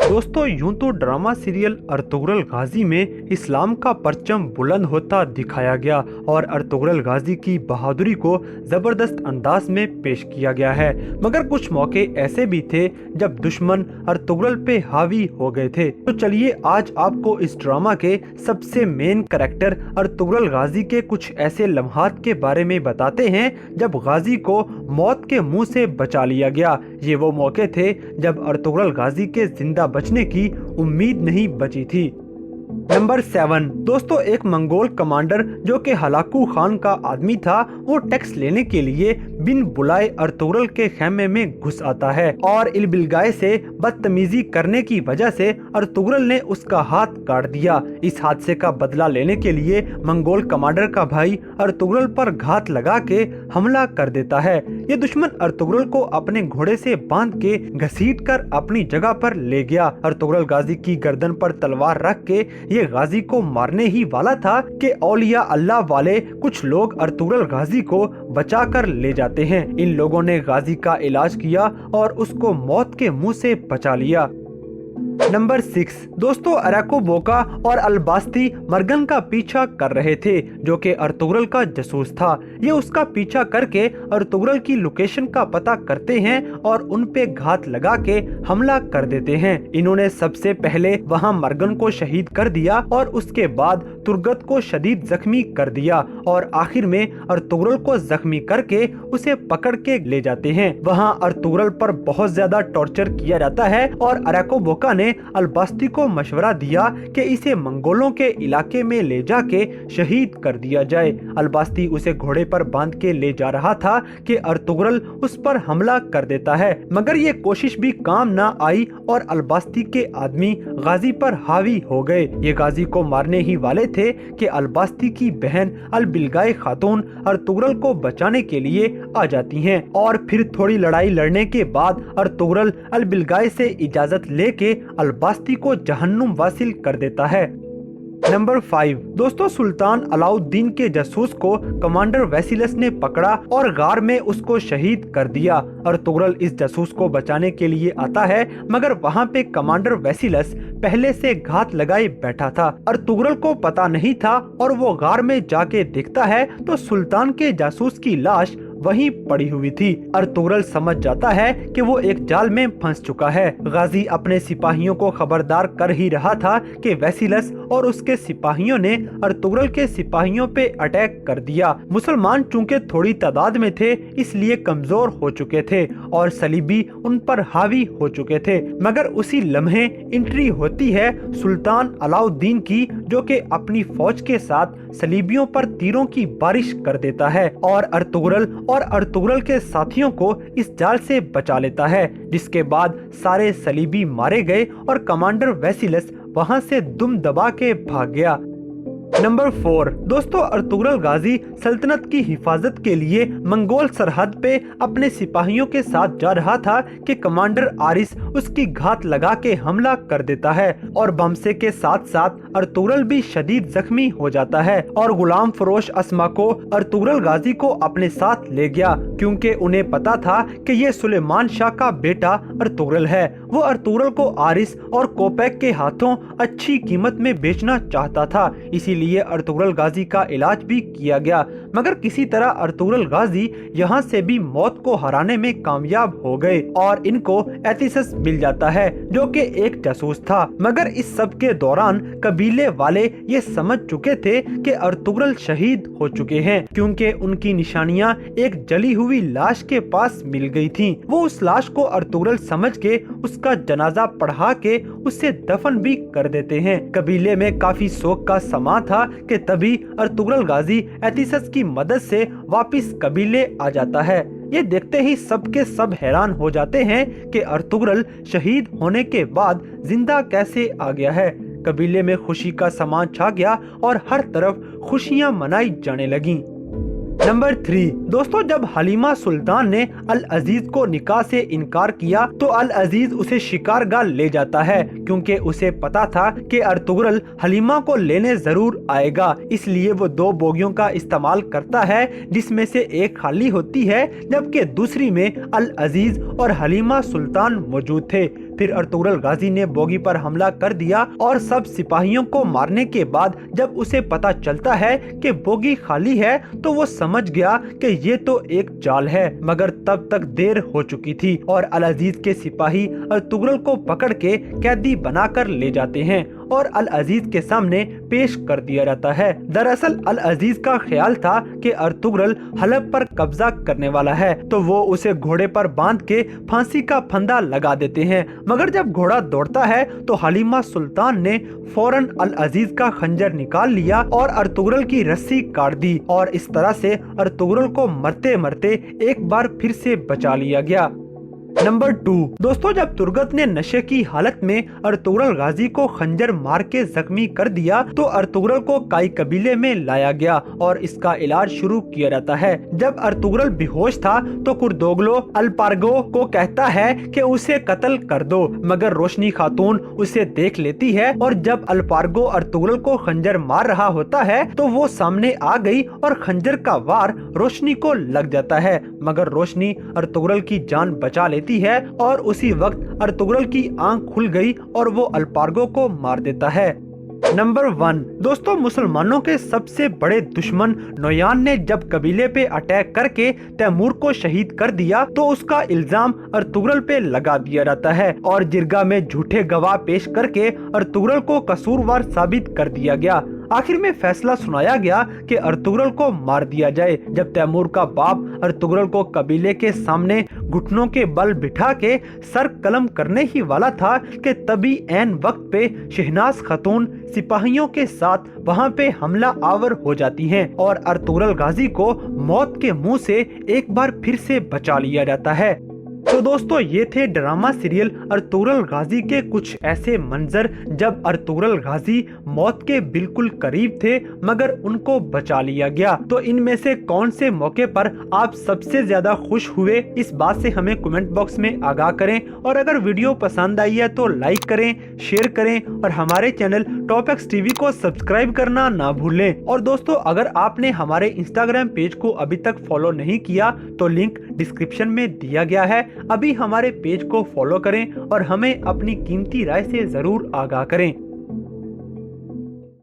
दोस्तों यूं तो ड्रामा सीरियल अर्तुगरुल गाजी में इस्लाम का परचम बुलंद होता दिखाया गया और अर्तुगरुल गाजी की बहादुरी को जबरदस्त अंदाज में पेश किया गया है, मगर कुछ मौके ऐसे भी थे जब दुश्मन अर्तुगरुल पे हावी हो गए थे। तो चलिए आज आपको इस ड्रामा के सबसे मेन कैरेक्टर अर्तुगरुल गाजी के कुछ ऐसे लम्हात के बारे में बताते हैं जब गाजी को मौत के मुंह से बचा लिया गया। ये वो मौके थे जब अर्तुगरुल गाजी के जिंदा बचने की उम्मीद नहीं बची थी। नंबर 7 दोस्तों, एक मंगोल कमांडर जो कि हलाकू खान का आदमी था, वो टैक्स लेने के लिए बिन बुलाए अर्तुगरुल के खेमे में घुस आता है और इलबिलगाय से बदतमीजी करने की वजह से अर्तुगरुल ने उसका हाथ काट दिया। इस हादसे का बदला लेने के लिए मंगोल कमांडर का भाई अर्तुगरुल पर घात लगा के हमला कर देता है। ये दुश्मन अर्तुगरुल को अपने घोड़े से बांध के घसीट कर अपनी जगह पर ले गया। अर्तुगरुल गाजी की गर्दन पर तलवार रख के ये गाजी को मारने ही वाला था कि औलिया अल्लाह वाले कुछ लोग अर्तुगरुल गाजी को बचा कर ले जाते हैं। इन लोगों ने गाजी का इलाज किया और उसको मौत के मुंह से बचा लिया। नंबर 6 दोस्तों, अराको बोका और अलबास्ती मर्गन का पीछा कर रहे थे जो कि अर्तुगरुल का जासूस था। ये उसका पीछा करके अर्तुगरुल की लोकेशन का पता करते हैं और उन पे घात लगा के हमला कर देते हैं। इन्होंने सबसे पहले वहां मर्गन को शहीद कर दिया और उसके बाद तुर्गत को शदीद जख्मी कर दिया और आखिर में अर्तुगरुल को जख्मी करके उसे पकड़ के ले जाते हैं। वहाँ अर्तुगरुल पर बहुत ज्यादा टॉर्चर किया जाता है और अराको बोका ने अलबास्ती को मशवरा दिया कि इसे मंगोलों के इलाके में ले जाके शहीद कर दिया जाए। अलबास्ती उसे घोड़े पर बांध के ले जा रहा था कि अर्तुगरुल उस पर हमला कर देता है, मगर ये कोशिश भी काम ना आई और अलबास्ती के आदमी गाजी पर हावी हो गए। ये गाजी को मारने ही वाले थे कि अलबास्ती की बहन अलबिलगाय खातून अर्तुगरुल को बचाने के लिए आ जाती हैं और फिर थोड़ी लड़ाई लड़ने के बाद अर्तुगरुल अलबिलगाय से इजाजत लेके अलबास्ती को जहन्नुम वासिल कर देता है। नंबर 5 दोस्तों, सुल्तान अलाउद्दीन के जासूस को कमांडर वेसिलस ने पकड़ा और गार में उसको शहीद कर दिया। अर्तुगरुल इस जासूस को बचाने के लिए आता है, मगर वहाँ पे कमांडर वेसिलस पहले से घात लगाए बैठा था। अर्तुगरुल को पता नहीं था और वो गार में जाके देखता है तो सुल्तान के जासूस की लाश वहीं पड़ी हुई थी। अर्तुगरुल समझ जाता है कि वो एक जाल में फंस चुका है। गाजी अपने सिपाहियों को खबरदार कर ही रहा था कि वेसिलस और उसके सिपाहियों ने अर्तुगरुल के सिपाहियों पे अटैक कर दिया। मुसलमान चूंकि थोड़ी तादाद में थे इसलिए कमजोर हो चुके थे और सलीबी उन पर हावी हो चुके थे, मगर उसी लम्हे एंट्री होती है सुल्तान अलाउद्दीन की, जो कि अपनी फौज के साथ सलीबियों पर तीरों की बारिश कर देता है और अर्तुगरुल के साथियों को इस जाल से बचा लेता है, जिसके बाद सारे सलीबी मारे गए और कमांडर वेसिलस वहां से दुम दबा के भाग गया। नंबर 4 दोस्तों, अर्तुगरुल गाजी सल्तनत की हिफाजत के लिए मंगोल सरहद पे अपने सिपाहियों के साथ जा रहा था कि कमांडर आरिस उसकी घात लगा के हमला कर देता है और बमसे के साथ साथ अर्तुगरुल भी शदीद जख्मी हो जाता है और गुलाम फरोश अस्मा को अर्तुगरुल गाजी को अपने साथ ले गया, क्योंकि उन्हें पता था कि ये सुलेमान शाह का बेटा अर्तुगरुल है। वो अर्तुगरुल को आरिस और कोपैक के हाथों अच्छी कीमत में बेचना चाहता था, इसीलिए अर्तुगरुल गाजी का इलाज भी किया गया, मगर किसी तरह अर्तुगरुल गाजी यहाँ से भी मौत को हराने में कामयाब हो गए और इनको एथिसस मिल जाता है जो कि एक जासूस था। मगर इस सब के दौरान कबीले वाले ये समझ चुके थे कि अर्तुगरुल शहीद हो चुके हैं, क्योंकि उनकी निशानियां एक जली हुई लाश के पास मिल गई थीं। वो उस लाश को अर्तुगरुल समझ के उसका जनाजा पढ़ा के उसे दफन भी कर देते हैं। कबीले में काफी शोक का समा था कि तभी अर्तुगरुल गाजी एथिसस की मदद से वापिस कबीले आ जाता है। ये देखते ही सब के सब हैरान हो जाते हैं कि अर्तुगरुल शहीद होने के बाद जिंदा कैसे आ गया है। कबीले में खुशी का समा छा गया और हर तरफ खुशियां मनाई जाने लगी। नंबर 3 दोस्तों, जब हलीमा सुल्तान ने अल अजीज को निकाह से इनकार किया तो अल अजीज उसे शिकारगाह ले जाता है, क्योंकि उसे पता था कि अर्तुगरुल हलीमा को लेने जरूर आएगा। इसलिए वो 2 बोगियों का इस्तेमाल करता है, जिसमें से एक खाली होती है जबकि दूसरी में अल अजीज और हलीमा सुल्तान मौजूद थे। फिर अर्तुगरुल गाजी ने बोगी पर हमला कर दिया और सब सिपाहियों को मारने के बाद जब उसे पता चलता है कि बोगी खाली है तो वो समझ गया कि ये तो एक चाल है, मगर तब तक देर हो चुकी थी और अल अजीज के सिपाही अर्तुगरुल को पकड़ के कैदी बनाकर ले जाते हैं और अल अजीज के सामने पेश कर दिया जाता है। दरअसल अल अजीज का ख्याल था कि अर्तुगरुल हलब पर कब्जा करने वाला है, तो वो उसे घोड़े पर बांध के फांसी का फंदा लगा देते हैं, मगर जब घोड़ा दौड़ता है तो हलीमा सुल्तान ने फौरन अल अजीज का खंजर निकाल लिया और अर्तुगरुल की रस्सी काट दी और इस तरह से अर्तुगरुल को मरते मरते एक बार फिर से बचा लिया गया। नंबर 2 दोस्तों, जब तुर्गत ने नशे की हालत में अर्तुगरुल गाजी को खंजर मार के जख्मी कर दिया तो अर्तुगरुल को काई कबीले में लाया गया और इसका इलाज शुरू किया जाता है। जब अर्तुगरुल बेहोश था तो कुर्दोगलो अल्पार्गो को कहता है कि उसे कत्ल कर दो, मगर रोशनी खातून उसे देख लेती है और जब अल्पार्गो अर्तुगरुल को खंजर मार रहा होता है तो वो सामने आ गई और खंजर का वार रोशनी को लग जाता है, मगर रोशनी अर्तुगरुल की जान बचा लेती है और उसी वक्त अर्तुगरुल की आंख खुल गई और वो अल्पार्गो को मार देता है। नंबर 1 दोस्तों, मुसलमानों के सबसे बड़े दुश्मन नोयान ने जब कबीले पे अटैक करके तैमूर को शहीद कर दिया तो उसका इल्जाम अर्तुगरुल पे लगा दिया जाता है और जिरगा में झूठे गवाह पेश करके अर्तुगरुल को कसूरवार साबित कर दिया गया। आखिर में फैसला सुनाया गया कि अर्तुगरुल को मार दिया जाए। जब तैमूर का बाप अर्तुगरुल को कबीले के सामने घुटनों के बल बिठा के सर कलम करने ही वाला था कि तभी ऐन वक्त पे शहनाज खातून सिपाहियों के साथ वहां पे हमला आवर हो जाती हैं और अर्तुगरुल गाजी को मौत के मुंह से एक बार फिर से बचा लिया जाता है। तो दोस्तों, ये थे ड्रामा सीरियल अर्तुगरुल गाजी के कुछ ऐसे मंजर जब अर्तुगरुल गाजी मौत के बिल्कुल करीब थे मगर उनको बचा लिया गया। तो इनमें से कौन से मौके पर आप सबसे ज्यादा खुश हुए, इस बात से हमें कमेंट बॉक्स में आगाह करें और अगर वीडियो पसंद आई है तो लाइक करें, शेयर करें और हमारे चैनल टॉप एक्स टीवी को सब्सक्राइब करना ना भूलें। और दोस्तों, अगर आपने हमारे इंस्टाग्राम पेज को अभी तक फॉलो नहीं किया तो लिंक डिस्क्रिप्शन में दिया गया है, अभी हमारे पेज को फॉलो करें और हमें अपनी कीमती राय से जरूर आगाह करें।